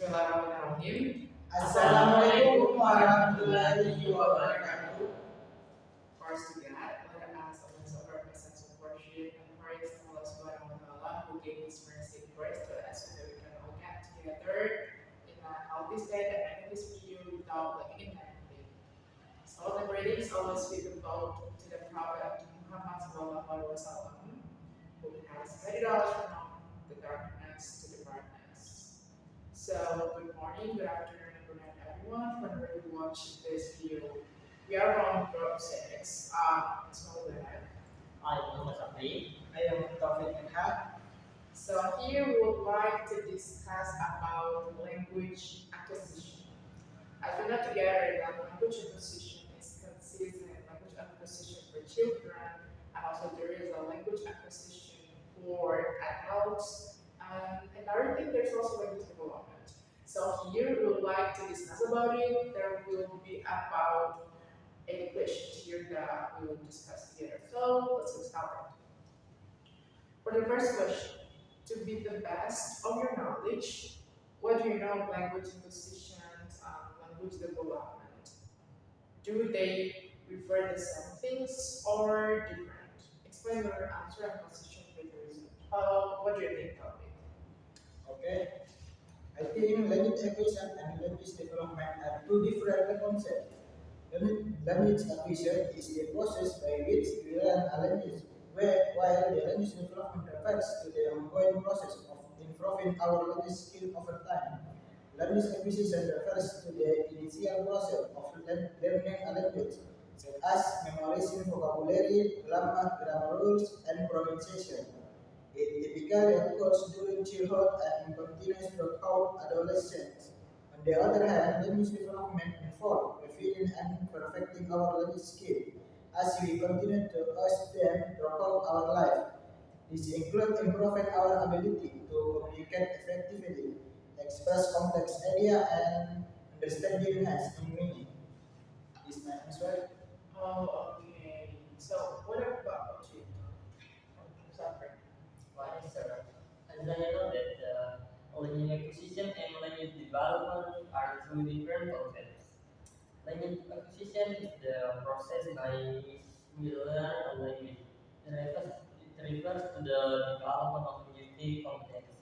Bismillahirrahmanirrahim. Assalamualaikum warahmatullahi wabarakatuh. First to God, let us offer a sense of worship and praise to Allah Subhanahu wa Taala who gave His mercy and grace to us so that we can all get together in a healthy state and make this video without lagging anything. So the greetings always be devoted to the Prophet Muhammad Sallallahu Alaihi Wasallam, who has guided us from the darkness to the brightness. So good morning, good afternoon, and good night, everyone. Whenever you watch this video, we are on group 6. Small bit. I am S.I.P. I am Taufik and M.Hum. So here we would like to discuss about language acquisition. I put that together that language acquisition is consistent language acquisition for children, and also there is a language acquisition for adults, and another thing there's also language development. So here we would like to discuss about it. There will be about 8 questions here that we will discuss together. So let's get started. For the first question, to be the best of your knowledge, what do you know of language acquisition and language development? Do they refer the same things or different? Explain your answer and position for the reason. What do you think of it? Okay. I think language acquisition and language development are two different concepts. Language acquisition is the process by which we learn a language, while the language development refers to the ongoing process of improving our language skill over time. Language acquisition refers to the initial process of learning a language, such as memorizing vocabulary, grammar rules, and pronunciation. It typically occurs during childhood and continues throughout adolescence. On the other hand, language development involves refining and perfecting our language skill as we continue to use them throughout our life. This includes improving our ability to communicate effectively, express complex ideas, and understand nuance in meaning. Is my answer? Oh, okay. So what about you? Sorry. Why, sir? As I know that language acquisition and language development are two different concepts. Language acquisition is the process by which we learn a language. It refers to the development of linguistic context.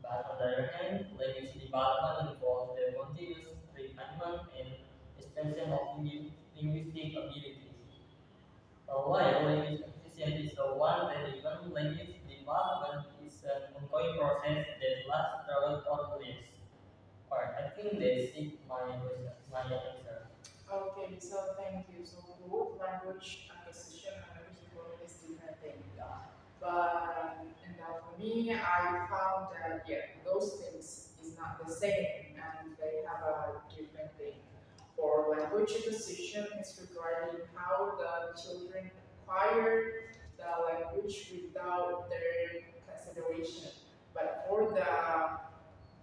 But on the other hand, language development involves the continuous refinement and expansion of linguistic abilities. While language acquisition is the one that even language development is an ongoing process that lasts throughout our lives. Alright, I think that's it, my answer. Okay, so thank you. So both language acquisition and language development is different thing. But and for me, I found that those things is not the same and they have a different thing. For language acquisition, it's regarding how the children acquire the language without their consideration. But for the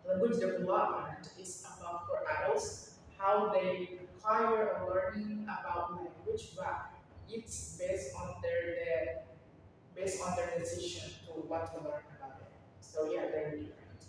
language development is about for adults how they acquire or learning about language, but it's based on their decision to what to learn about it. So yeah, they're different.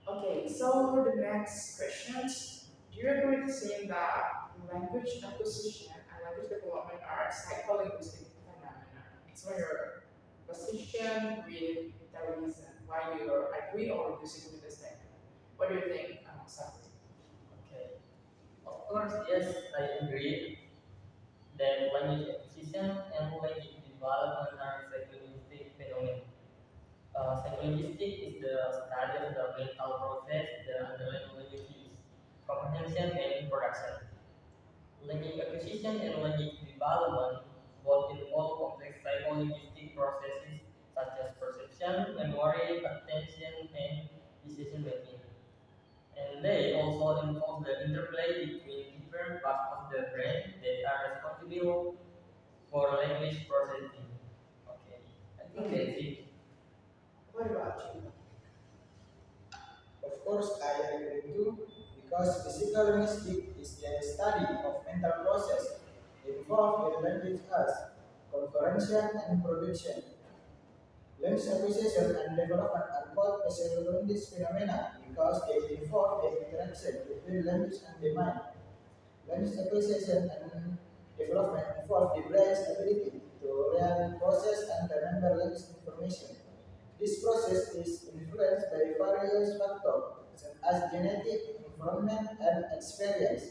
Okay, so for the next questions, do you agree with saying that language acquisition and language development are psycholinguistic phenomena? Explain your position with the reason why you agree or disagree with this statement. What do you think, Sakti? Okay. Of course, yes, I agree that language acquisition and language development are psycholinguistic phenomena. Psycholinguistic is the study of the mental process that underlies language use, comprehension, and production. Language acquisition and language development both involve complex psycholinguistic processes such as perception, memory, attention, and decision making. And they also involve the interplay between different parts of the brain that are responsible for language processing. Okay, I think that's it. What about you? Of course, I agree too, because physical linguistics is the study of mental process involved in language arts, comprehension, and production. Language acquisition and development are called Psycholinguistics phenomena because they involve the interaction between language and the mind. Language acquisition and development involve the brain's ability to learn, process, and remember language information. This process is influenced by various factors such as genetic, environment, and experience.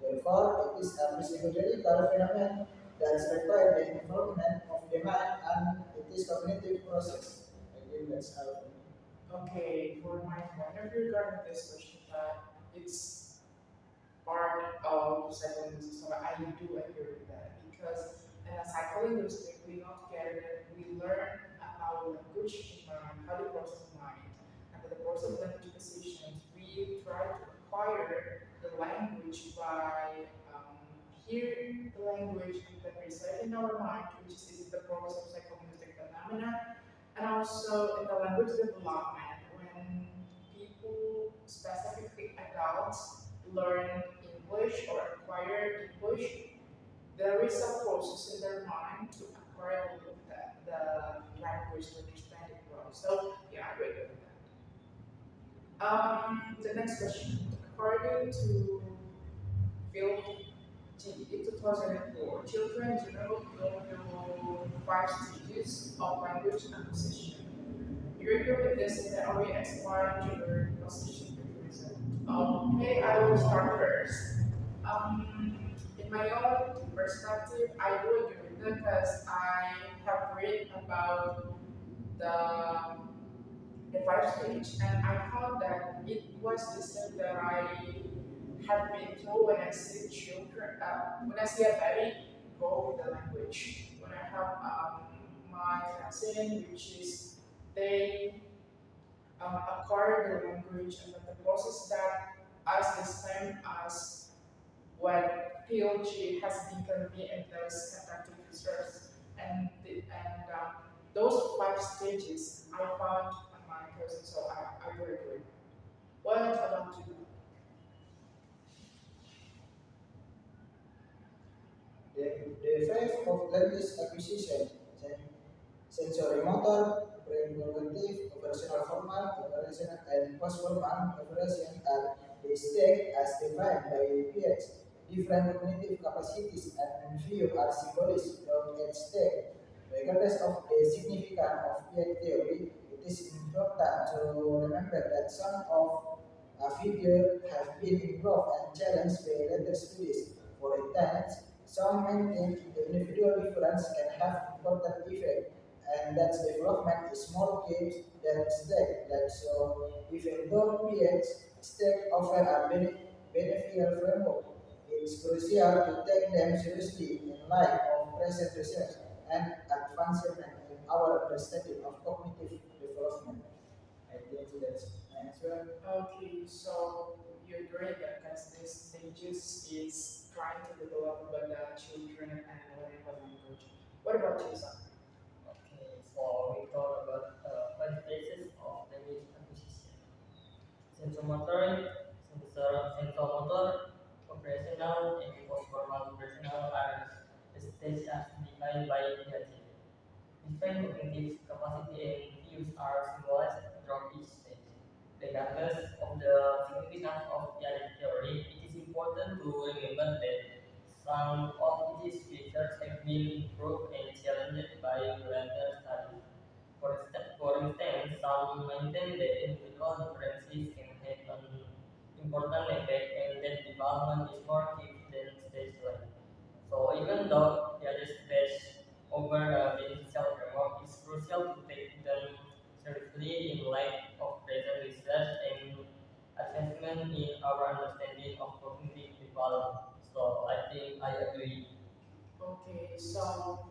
Therefore, it is a physiological phenomenon that requires the involvement of the mind and it is cognitive process. I think that's how. Okay, for my point of view regarding this question, that it's part of psycholinguistics, so I do agree with that because in a psycholinguistic, we not together that we learn how language mind, how the process of mind, and the process of language acquisition, we try to acquire the language by hearing the language and then reciting our mind, which is the process of psycholinguistic phenomena, and also in the language development when people, specifically adults, learn English or acquire English, there is a process in their mind to acquire the language to understand it well. So yeah, I agree with that. The next question. According to Field G 2004, children generally go through five stages of language acquisition. You agree with this in the area exploring your position represent. Okay, I will start first. In my own perspective, I do agree with that because I have read about the the five stage and I found that it was the step that I have been told when I see children, when I see a baby go with the language. When I have my cousin, which is they acquire the language and the process that as the same as what PLG has been convened in those conducting research. And those five stages I found on my cousin, so I would agree. What about you? The phase of language acquisition, sensory motor, brain cognitive, operational formal, operational and post-formal operation are the state as defined by PH. Different cognitive capacities and view are symbolized from each state. Regardless of the significance of PH theory, it is important to remember that some of a figure have been improved and challenged by later studies. For instance, some maintain the individual difference can have important effect and that development is more games than stack. Like so, even though PH stack offer a beneficial framework, it's crucial to take them seriously in light of present research and advancement in our understanding of cognitive development. I think that's my answer. Okay, so you agree that because this stages is trying to develop with the children and learning the language. What about you, son? Okay, so we talk about five phases of language acquisition. Sensomotor, sensomotor, operational, and post-formal operational are stages as defined by Piaget. Different cognitive capacity and views are symbolized throughout each stage. Regardless of the significance of Piaget theory, it is important to remember that some of these features have been improved and challenged by later studies. For instance, some maintain that individual differences can have an important effect and that development is more active than stage length. So even though the other stage over the initial framework, it's crucial to take them seriously in light of present research and advancement in our understanding of cognitive development. So I think I agree. Okay, so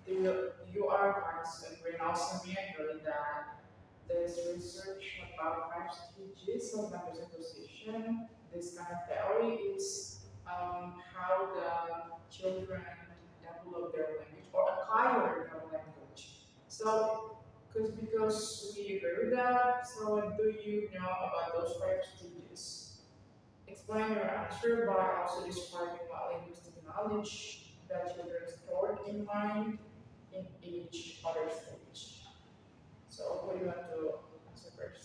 you are guys agree and also me agree that there's research about five stages of language acquisition. This kind of theory is how the children develop their language or acquire their language. So, because we agree with that, so do you know about those five stages? Explain your answer by also describing what linguistic knowledge that children stored in mind in each other stage. So, what do you want to answer first?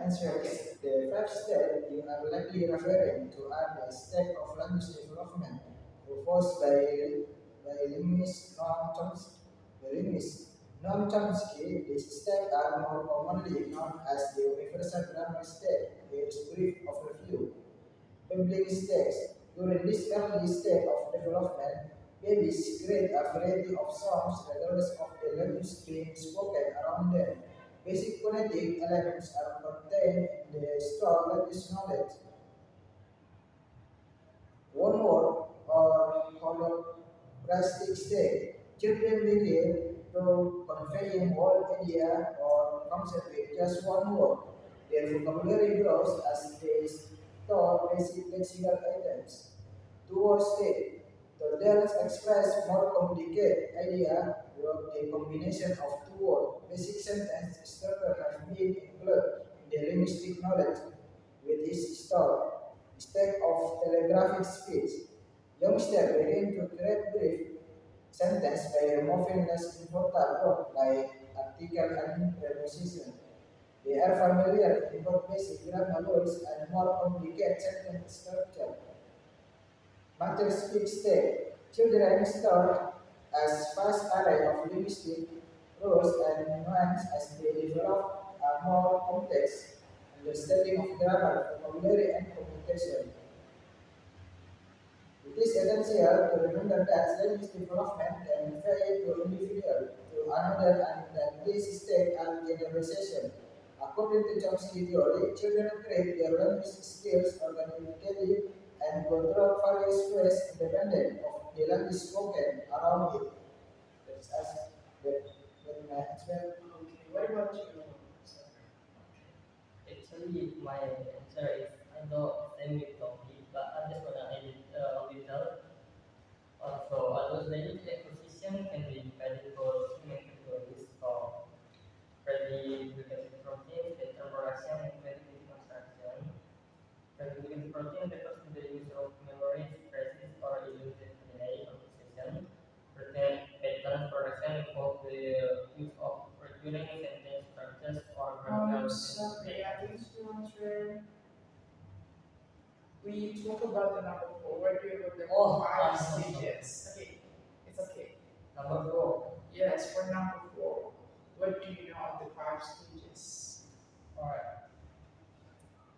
answers the first step, you are likely referring to the step of language development proposed by linguist Noam Chomsky. These steps are more commonly known as the universal grammar step. Here is brief overview. Public stage. During this early stage of development, babies create a variety of songs regardless of the language being spoken around them. Basic phonetic elements are contained in the stored language knowledge. One word or holographic state. Children begin to conveying whole idea or concept with just one word. Their vocabulary grows as they store basic lexical items. Two-word state. Toddlers express more complicated idea with the combination of two words. Basic sentence structure has been included in the linguistic knowledge with its stored. Stack of telegraphic speech. Youngsters begin to create brief sentence by removing less important words like article and preposition. They are familiar with both basic grammar rules and more complicated sentence structure. Matter speech state. Children store as vast array of linguistic rules and nuance as they develop a more complex understanding of grammar, vocabulary, and communication. It is essential to remember that language development can vary to individual to another and that this state and generalization. According to Chomsky theory, children create their language skills organically and control various ways independent of the language spoken around it. That's as that my answer. Okay, what about you? Actually, my answer is I know same with Taufik, but I just wanna add it a little. So, adult language acquisition can be divided into two main categories of predicate protein, data production, and predicate construction. Predicate protein refers to the use of memory, phrases, or illustrated DNA composition. Pattern production involves the use of recurring sentence structures or grammar Sorry, I think to answer. We talk about the number four. Where do you go? The Oh, five no, no. stages. Okay, it's okay. Number four. Yes, for number four. What do you know of the five stages? Alright,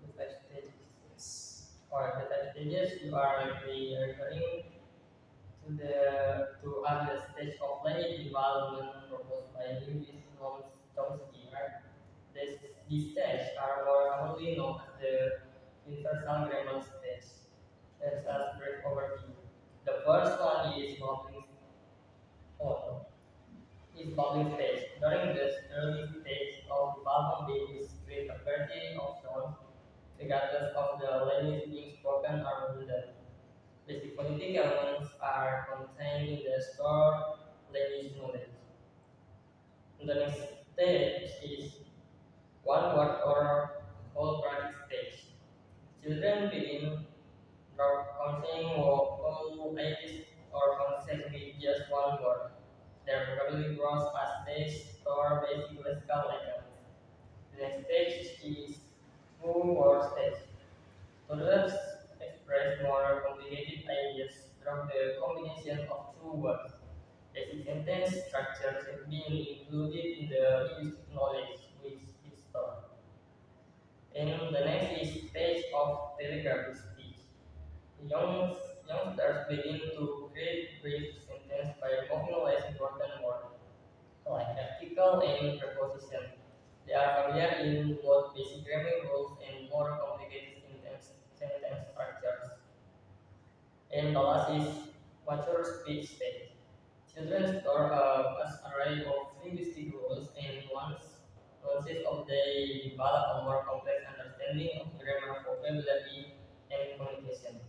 the five stages. Yes. Alright, the five stages you are likely referring to the stage of language development proposed by linguist Chomsky, right? These stages are more commonly known as the universal grammar stage. Let's just brief overview. The first one is oh, bubbling stage. During this early stage of development, babies create a variety of sounds regardless of the language being spoken around them. Basic phonetic elements are contained in the stored language knowledge. The next stage is one word or whole practice stage. Children begin counting whole pages or concepts with just one word. Their vocabulary grows as they store basic lexical items. The next stage is full word stage. Toddlers express more complicated ideas from the combination of two words. Basic sentence structures have been included in the linguistic knowledge which is stored. And the next is stage of telegraphic speech. Youngsters begin to create brief sentences by removing less important words like article and preposition. They are familiar in both basic grammar rules and more complicated sentence structures. And the last is mature speech stage. Children store a vast array of linguistic rules and once of they develop a more complex understanding of grammar, vocabulary, and communication.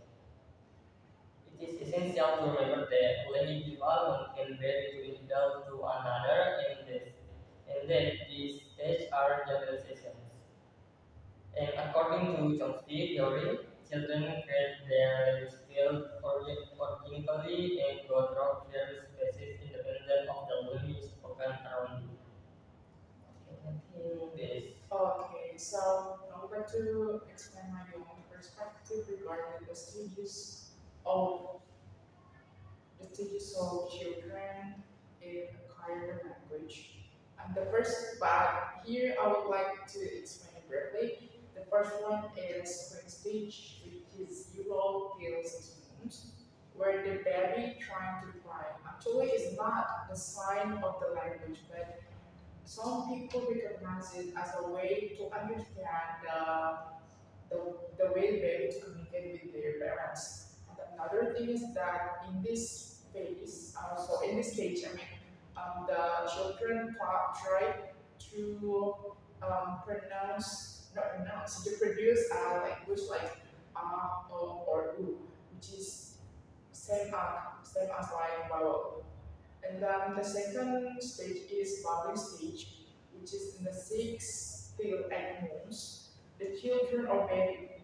It is essential to remember that language development can vary to individual to another and that these stages are generalizations. And according to Chomsky theory, children create their skills organically and go through various phases independent of the language spoken around you. Okay, I think this. Okay, so would like to explain my own perspective regarding of the stages of children in acquiring language. And the first, but here I would like to explain it briefly. The first one is spring stage, which is usual till 6 months, where the baby trying to cry. Actually, it's not the sign of the language, but some people recognize it as a way to understand the, the way the baby to communicate with their parents. And another thing is that in this phase, so in this stage, the children try to not pronounce, to produce a language like or u, which is same as like vowel. And then the second stage is babbling stage, which is in the 6 till 8 months. The children or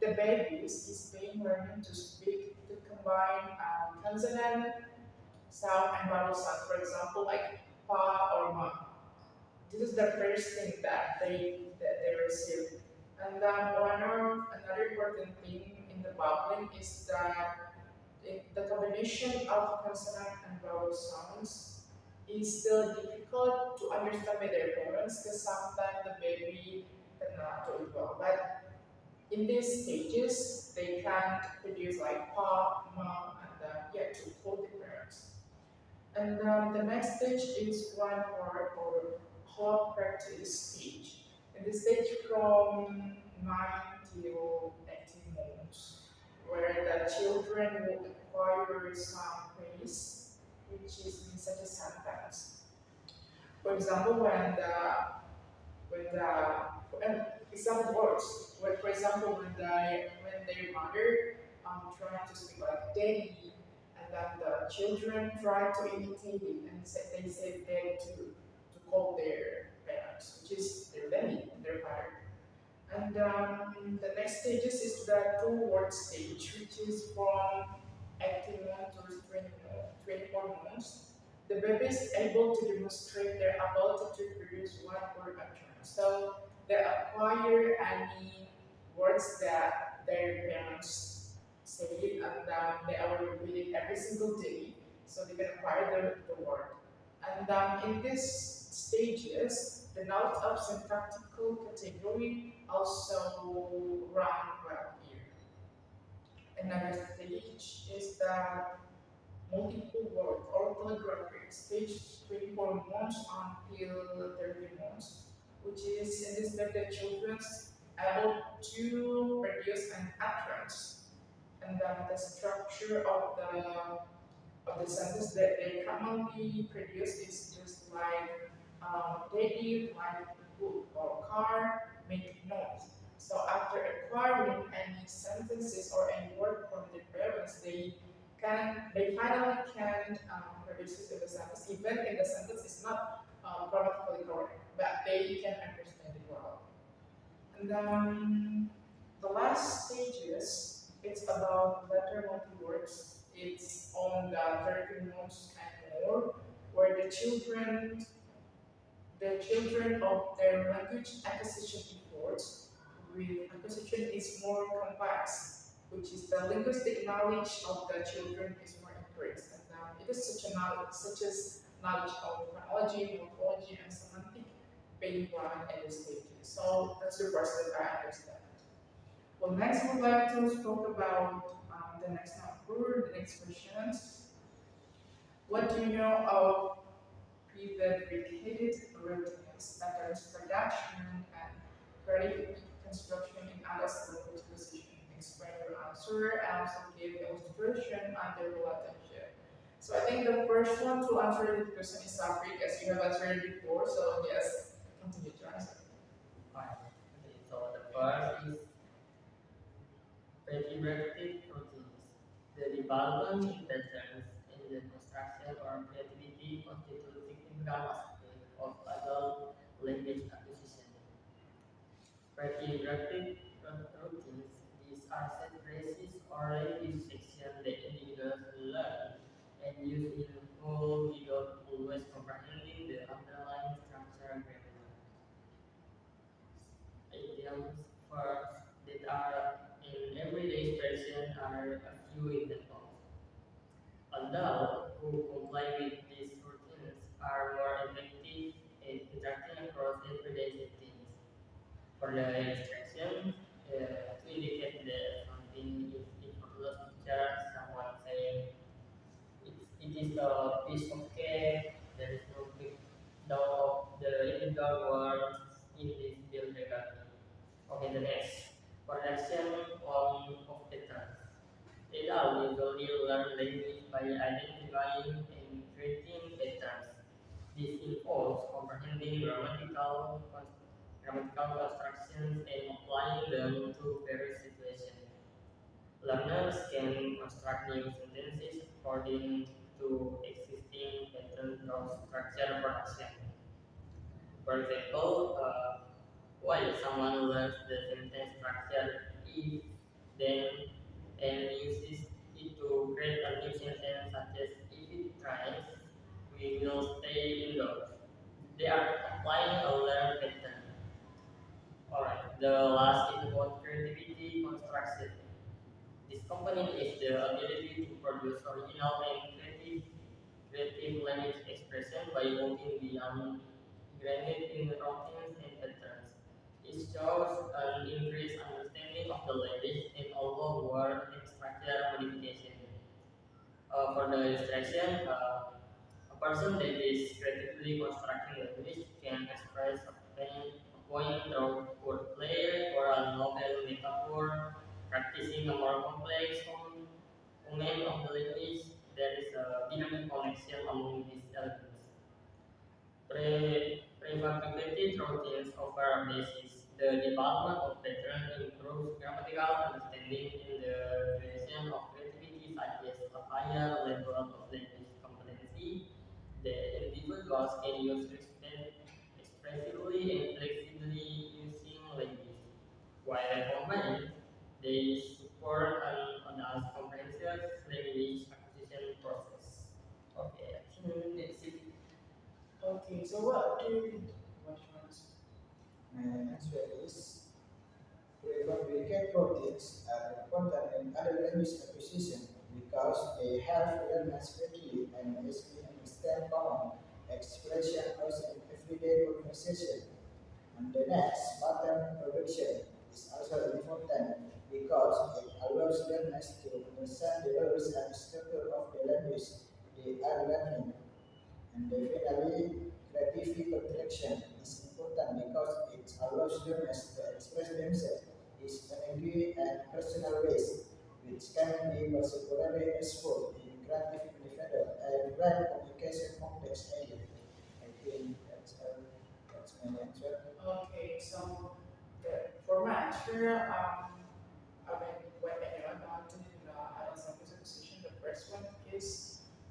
the babies is being learning to speak to combine consonant, sound, and vowel sound. For example, like pa or ma. This is the first thing that they receive. And then another important thing in the babbling is that the combination of consonant and vowel sounds is still difficult to understand by their parents because sometimes the baby cannot do it well. But in these stages, they can produce like pa, ma, and yeah, to hold the parents. And the next stage is one part or hot practice stage. And this stage from 9 till 18 months, where the children will acquire some praise, which is in such a sentence. For example, example words. For example, when their mother trying to speak like daddy, and then the children try to imitate it, and they say daddy to call their parents, which is their daddy, their father. And the next stages is the two-word stage, which is from 18 months to 24 months. The baby is able to demonstrate their ability to produce one word at a time. So they acquire any words that their parents say, and they are repeating every single day, so they can acquire the word. And in these stages, the knowledge of syntactical category also run well here. Another stage is the multiple word or calligraphy stage 24 months until 30 months, which is in this that the children's able to produce an utterance, and then the structure of the sentence that they commonly produce is just like they like book or car make noise. So after acquiring any sentences or any word from their parents, they finally can produce it in the sentence, even if the sentence is not grammatically correct, but they can understand it well. And then the last stages, it's about letter multi-words. It's on the 13 months and more, where the children of their language acquisition efforts with acquisition is more complex, which is the linguistic knowledge of the children is more increased. And it is such as knowledge of phonology, morphology, and semantic being run at this stage. So that's the first that I understand. Well, next we'd like to talk about the next number, the next questions. What do you know of prefabricated routines, methods, production, and creative construction in Alice language position? Explain your answer and also give illustration and their relationship. So I think the first one to answer the question is Taufik, as you have answered before. So yes, continue to answer. Fine. Okay, so the first is prefabricated routines. The development patterns in the construction or creativity constitute significant aspect of adult language acquisition. Prefabricated routines, these are set phrases or language sections that individuals learn and use in full without always comprehending the underlying structure and grammar. Idioms first, share a few examples. Adults who comply with these routines are more effective in interacting across everyday settings. For the instructions, to indicate that something is effortless picture, someone saying it is a piece of cake, there is no big doubt of the illegal words in this bill regarding. Okay, the next. Correction on of patterns. Data usually learn language by identifying and creating patterns. This involves comprehending grammatical constructions and applying them to various situations. Learners can construct new sentences according to existing patterns of structure production. For example, while someone learns the sentence structure if, then, and uses it to create a new sentence such as if it tries, we will stay indoors. They are applying a learned pattern. Alright, the last is about creativity construction. This component is the ability to produce original and creative language expression by moving beyond granted in routines and patterns. It shows an increased understanding of the language and allow word and structure modification. For the illustration, a person that is creatively constructing language can express a point through wordplay or a novel metaphor, practicing a more complex domain of the language. There is a dynamic connection among these elements. Prefabricated routines offer a basis. The development of pattern improves grammatical understanding and the creation of creativity suggests a higher level of language competency. The individuals can use expressively and flexibly using language. While combined, they support an adult comprehensive language acquisition process. Okay, I think that's it. Okay, so what do you think? What you want to say? My answer is prefabricated proteins are important in other language acquisition because they help learners quickly and easily understand common expression also in everyday conversation. And the next, pattern production is also important because it allows learners to understand the rules and structure of the language they are learning. And finally, creativity contraction is important because it allows learners to express themselves in unique and personal ways, which can be particularly useful in creative individual and brand communication context area. I think that's my answer. Okay, so for my answer, I mean, when anyone want to add some position, the first one is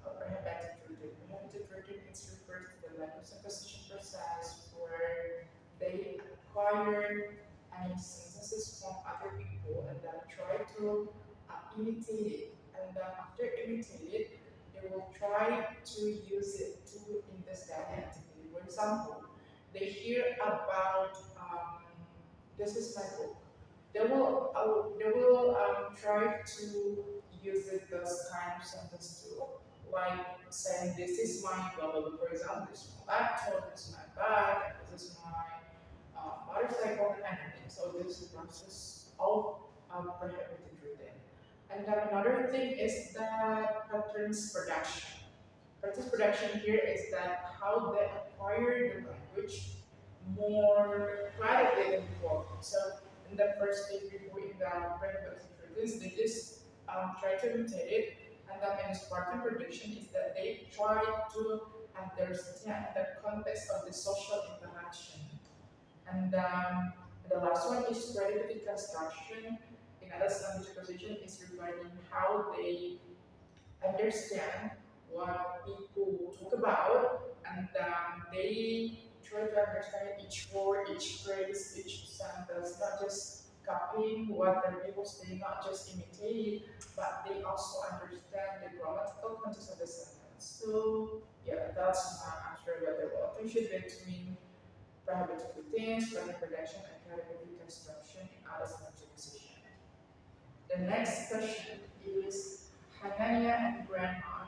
prohibited reading. Prohibited reading it refers to the language acquisition process where they acquire any sentences from other people and then try to imitate it. And then after imitate it, they will try to use it to understand the activity. For example, they hear about this is my book. They will try to use it those kind of sentence too, like saying this is my blah blah blah. For example, this is my laptop, this is my bag, this is my motorcycle, and anything. So this is the process of prohibited reading. And then another thing is that patterns production. Patterns production here is that how they acquire the language more radically than before. So in the first stage, before in the brain introduced, they just try to imitate it, and then in the Spartan prediction is that they try to understand the context of the social interaction. And the last one is creativity construction. In other language acquisition is regarding how they understand what people talk about, and they try to understand each word, each phrase, each sentence, not just copying what the people say, not just imitate, but they also understand the grammatical context of the sentence. So yeah, that's my answer about the relationship between prohibited routines, grammar production, and category construction in other language acquisition. The next question is Hanania and Grandma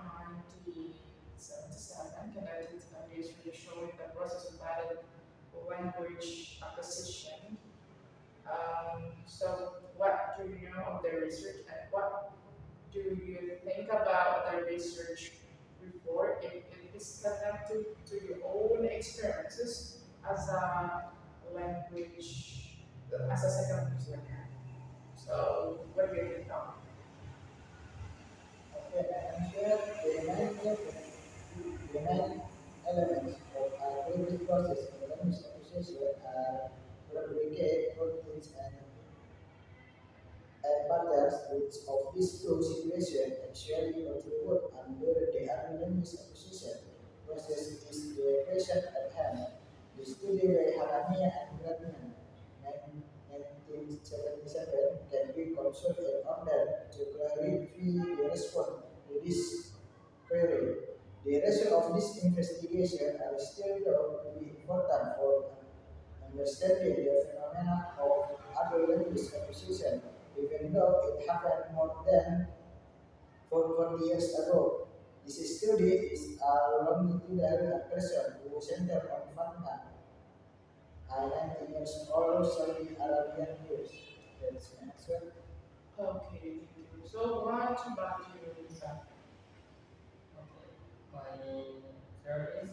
1977 conducted a research showing the process of valid language acquisition. So, what do you know of the research and what do you think about the research report if it is connected to your own experiences as a language, as a second language learner? So, what do you think of? Okay, I can share the main elements of a creative process in language acquisition are replicate routines and patterns which of these two situations actually contribute under the early language acquisition process is the question at hand. The study by Haramia and Gradman 1977 can be consulted in order to clarify the response to this query. The result of this investigation are still thought to be important for understanding the phenomena of other language acquisition, even though it happened more than 40 years ago. This study is a longitudinal person who centered on Fatma, a 19 years old Saudi Arabian nurse. That's my answer. Okay, thank you. So, what about you, Lisa? Okay, my answer is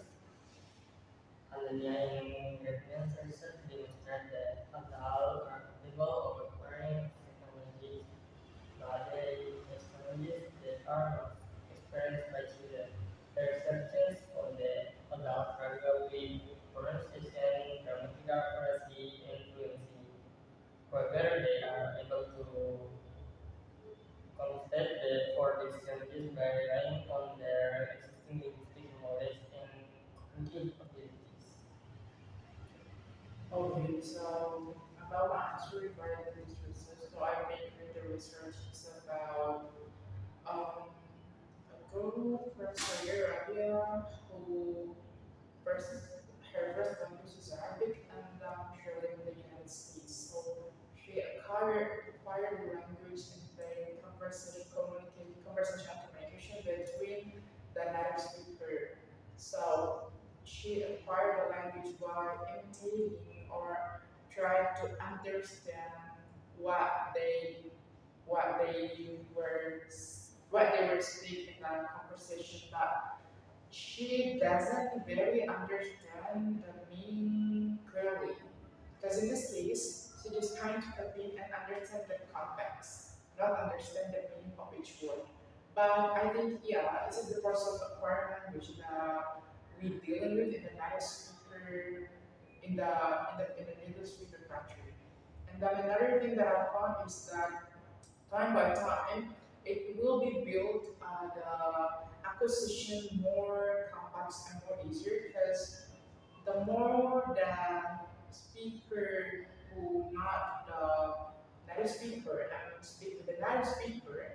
Aligning reference research demonstrate that adults are capable of acquiring technologies, but they technologies that are not experienced by children. The researchers on the adults struggle with pronunciation, grammatical accuracy, and fluency. However, they are able to compensate for these challenges by relying on their existing linguistic knowledge and cognitive abilities. Okay, so about my answer regarding this research, so I made the research is about a girl from Saudi Arabia who first her first language is Arabic and she lived in the United States. So she acquired the language and the conversation and communication between the native speaker. So she acquired the language by imitating or trying to understand what they what they were what they were speaking in that conversation, but she doesn't very understand the meaning clearly. Because in this case, she is trying to copy and understand the context, not understand the meaning of each word. But I think, yeah, it's the process of acquiring language that we dealing with in the native speaker, in the native speaker country. And then another thing that I found is that time by time, it will be built the acquisition more complex and more easier because the more the speaker who not the native speaker and speak with the native speaker,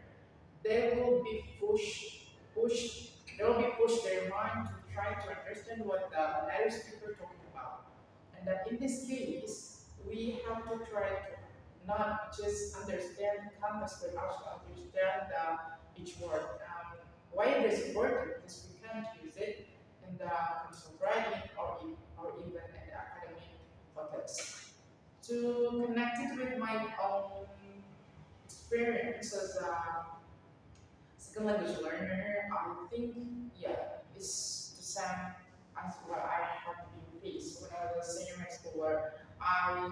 they will be they will be pushed their mind to try to understand what the native speaker talking about. And that in this case, we have to try to not just understand context, but also understand each word. Why it is important because we can't use it in the course of writing or even in the academic context. To connect it with my own experience as a second language learner, I think, yeah, it's the same as what I have been faced when I was a senior high school where I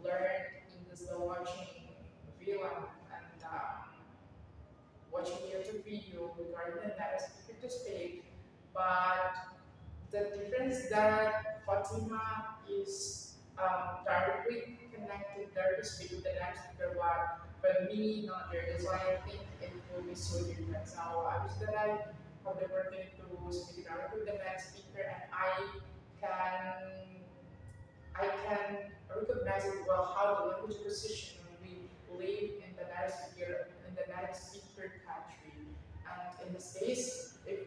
learned English by watching film and watching YouTube video regarding the native speaker to speak. But the difference that Fatima is directly connected there to speak with the native speaker, but me not there. That's why I think it will be so different. So I wish that I have the opportunity to speak directly with the native speaker and can I can recognize it well how the language position when we live in the native speaker country. And in this case, if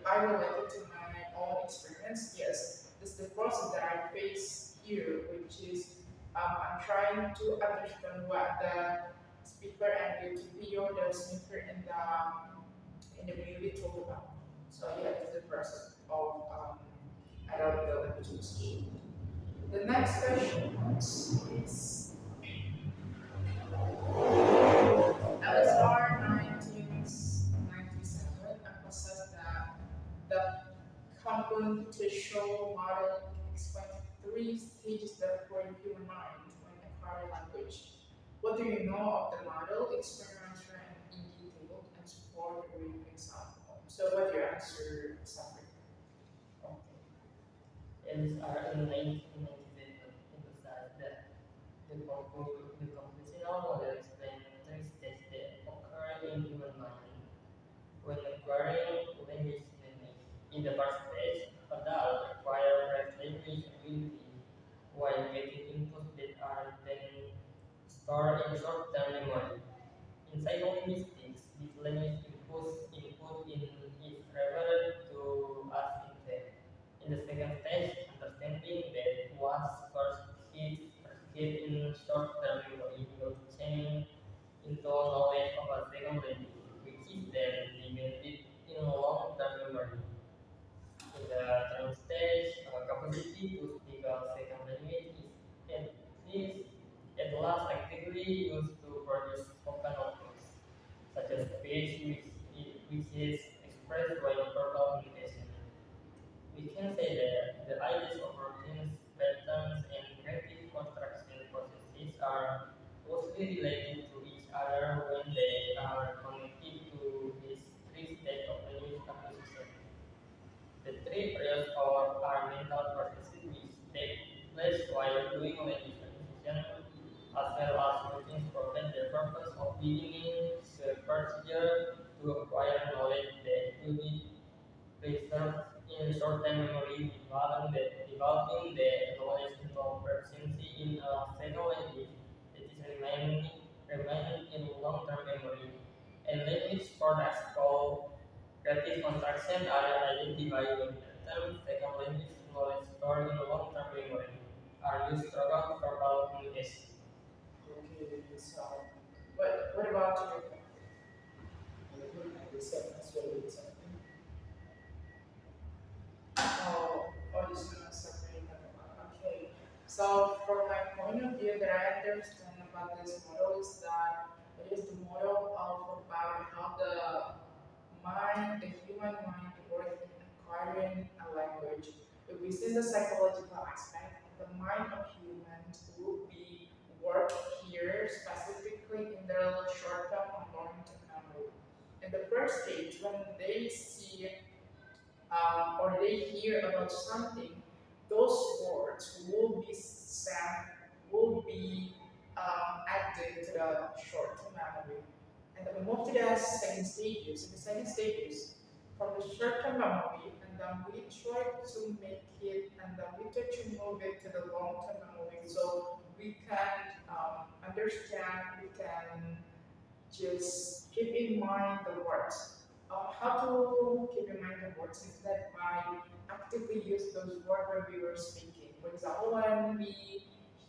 I relate it to my own experience, yes, this is the process that I face here, which is I'm trying to understand what the speaker deeper and get to beyond the snippet in the movie talk about. So yeah, it's the process of adult the language acquisition. The next question is LSR 1997 emphasized that the computational model explains three stages that occur in human mind when acquiring language. What do you know of the model? Explain your answer in detail and support a brief example. So what do you answer, Safri? Okay. LSR in 1997 emphasized that the computational model explains three stages that occur in human mind when acquiring language memory. In the first stage, adults acquire fresh language ability while getting inputs that are then stored in short-term memory. In psycholinguistics, this language input in is referred to as intent. In the second stage, understanding that one's first hit in short-term memory will change into knowledge of a second language, which is then embedded in long-term memory. In the third stage, capacity to speak a second language is at least at last actively used to produce spoken outputs, such as speech, which is expressed by verbal communication. We can say that the ideas of routines, patterns, and creative construction processes are closely related to each other when they are connected to this three states of language acquisition. The three periods are mental processes which take place while doing language acquisition, as well as routines provide the purpose of beginning the procedure to acquire knowledge that will be preserved in short-term memory, developing the knowledge into proficiency in a second language that is remaining in long-term memory. And language products called creative construction are identified when the term second language knowledge stored in long-term memory are used throughout verbal communication. Okay, so what about you? I think I deserve as well with something. This is something okay. So from my point of view that I understand about this model is that it is the model of about how the human mind works in acquiring a language. If we see the psychological aspect, the mind of humans will be work here specifically in their short-term and long-term memory. In the first stage, when they see or they hear about something, those words will be sent, will be added to the short-term memory. And then we move to the second stages. In the second stages, from the short-term memory, and then we try to make it, and then we try to move it to the long-term memory, so we can understand, we can just keep in mind the words. How to keep in mind the words is that by actively use those words when we were speaking. For example, when we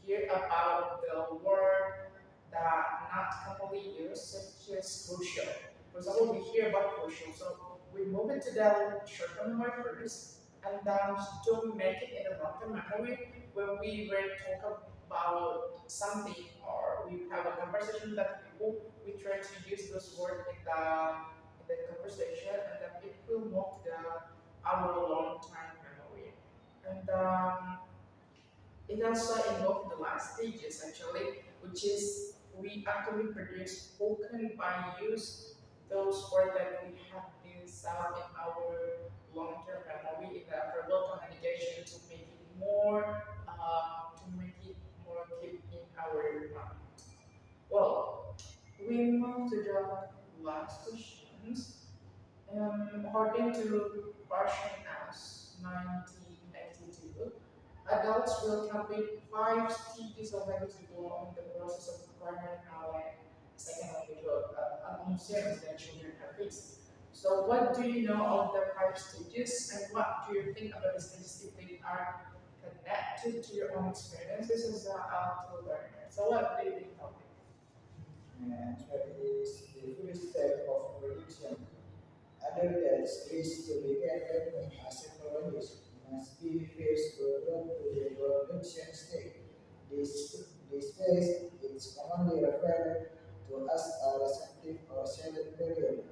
hear about the word that not commonly used, such as crucial. For example, we hear about crucial, so we move it to the short-term memory first, and then to make it in the long-term memory when we were talk about something or we have a conversation with other people, we try to use those words in the conversation, and then it will move to our long time memory. And it also involves the last stages actually, which is we actually produce spoken by use those words that we have been sound in our long-term memory in the verbal communication to make it more keep in our mind. Well, we move to the last questions. According to Russian as 1982, adults will complete 5 stages of language development in the process of acquiring a second language, almost same that children have faced. So, what do you know of the 5 stages, and what do you think about the stages if they are connected to your own experiences as a adult learner? So, what do you think of it? Yeah, it's very space to begin learning as a language must be first brought to the production state. This phase is commonly referred to as a receptive or silent period.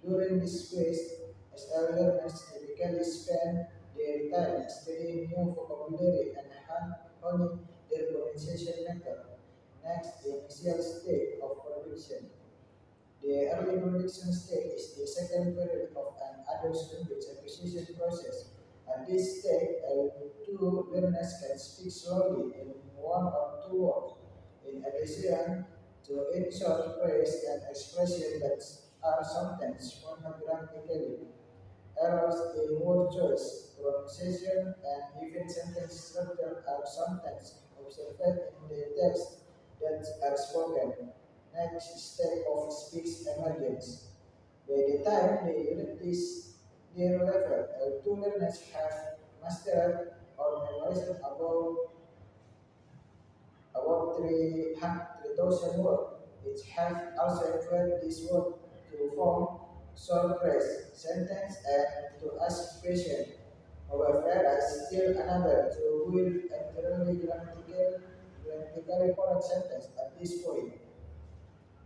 During this phase, SL learners typically spend their time studying new vocabulary and honing their pronunciation method. Next, the initial state of production. The early production stage is the second period of an adult language acquisition process. At this stage, L2 learners can speak slowly in one or two words. In addition to in-short phrase and expression that are sometimes phonographically, errors in word choice, pronunciation, and even sentence structure are sometimes observed in the text that are spoken. Next step of speech emergence. By the time they reach their level, two learners have mastered or memorized about 3,000 words. It has also employed this word to form short phrase, sentence, and to ask questions. However, there is still another to build entirely grammatically correct sentence at this point.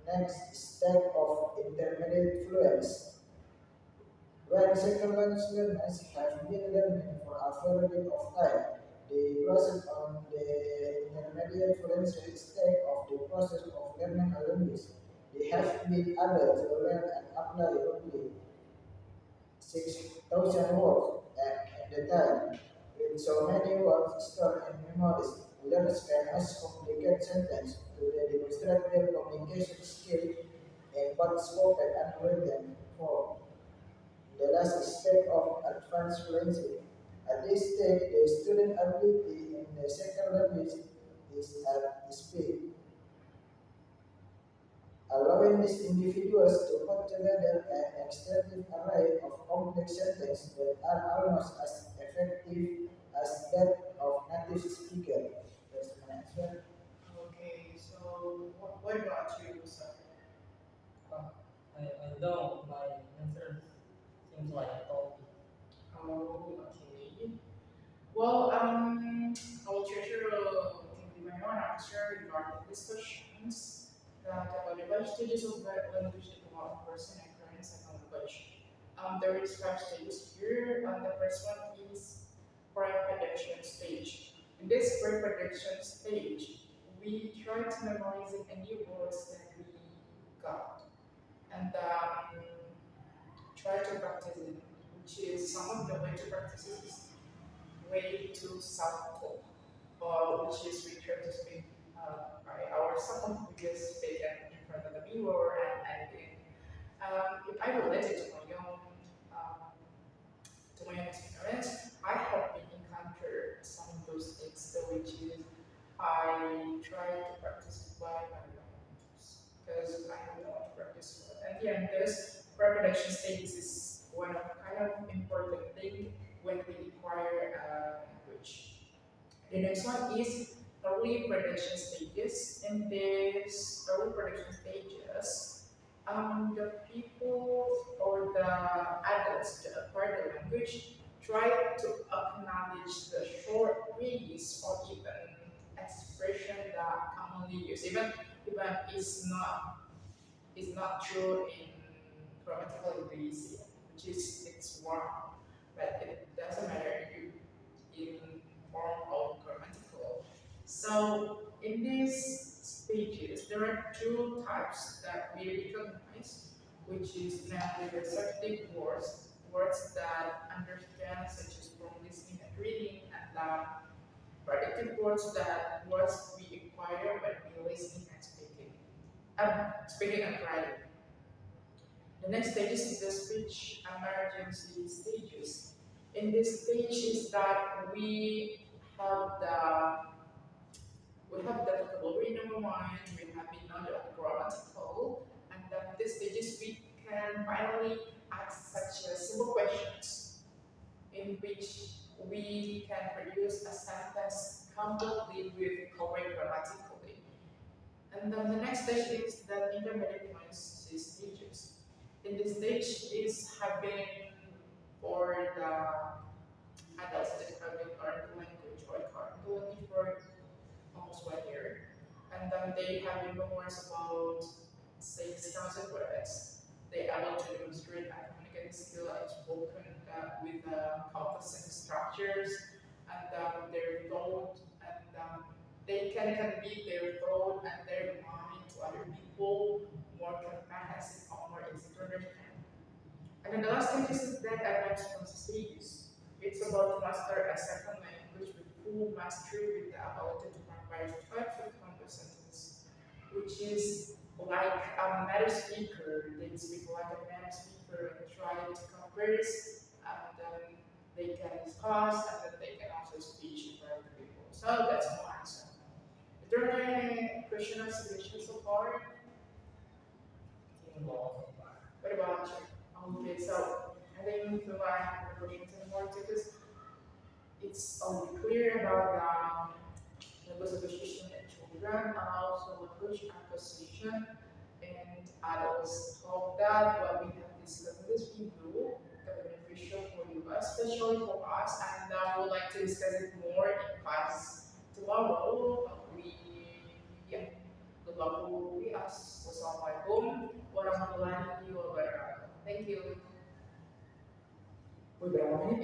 Next, step of intermediate fluence. When second language learners have been learning for a period of time, the process on the intermediate fluency stage of the process of learning a language. They have been able to learn and apply roughly 6,000 words at the time. With so many words stored in memories, learners can ask complicate sentences to demonstrate their communication skill in both spoken and written form. The last step of advanced fluency. At this stage, the student ability in the second language is at speed, allowing these individuals to put together an extensive array of complex sentences that are almost as effective as that of native speaker. That's my answer. Okay, so what about you, sir? Uh, I know my answer seems like a topic. Oh, okay. Well, I will treasure give my own answer regarding these questions that about the five stages of language development of person and current second language. There is five stages here, and the first one is pre-prediction stage. In this pre-prediction stage, we try to memorize any words that we got, and try to practice it, which is some of the way to practice it is way to self-talk, which is we try to speak by ourselves, we just speak in front of the mirror and anything. If I relate it to my own experience, I have been encountered some of those things, which is I try to practice by my own because I don't want to practice with. And yeah, this reproduction stages is one of kind of important thing when we acquire a language. The next one is early production stages. In this early production stages, the people or the adults that acquire the language try to acknowledge the short phrase or even expression that commonly used, even is not true in grammatical Greece, which is it's wrong, but it doesn't matter in form of grammatical. So in these stages, there are two types that we recognize, which is namely receptive words, words that understand, such as from listening and reading, and predictive words that words we acquire when we listening and speaking. Speaking and writing. The next stage is the speech emergency stages. In this stage is that have the we have the vocabulary number one, we have been on the grammatical, and then this stages we can finally ask such simple questions in which we can produce a sentence completely with correct grammatically. And then the next stage is the intermediate fluency stages. in this stage is having for the adults that have been learning the language or current language for almost 1 year. And then they have been words about 6,000 words. They are able to demonstrate a communicating skill and spoken with complex sentence structures and their thought and they can convey their thought and their mind to other people more comprehensive or more easy to understand. And then the last thing is that advanced stages. It's about to master a second language with full mastery with the ability to provide types of complex sentences, which is like a native speaker. They speak like a native speaker and try to converse, and then they can discuss, and then they can also speak in front of the people. So that's my answer. Is there any question or suggestion so far? What about you? Okay, so I think we might have a question anymore because it's only clear about language acquisition in children and also language acquisition and adults. Hope that what we have discussed in this video can be beneficial for you, especially for us, and I would like to discuss it more in class tomorrow. Yeah, good luck with us. Wassalamualaikum warahmatullahi wabarakatuh. Thank you. Udah,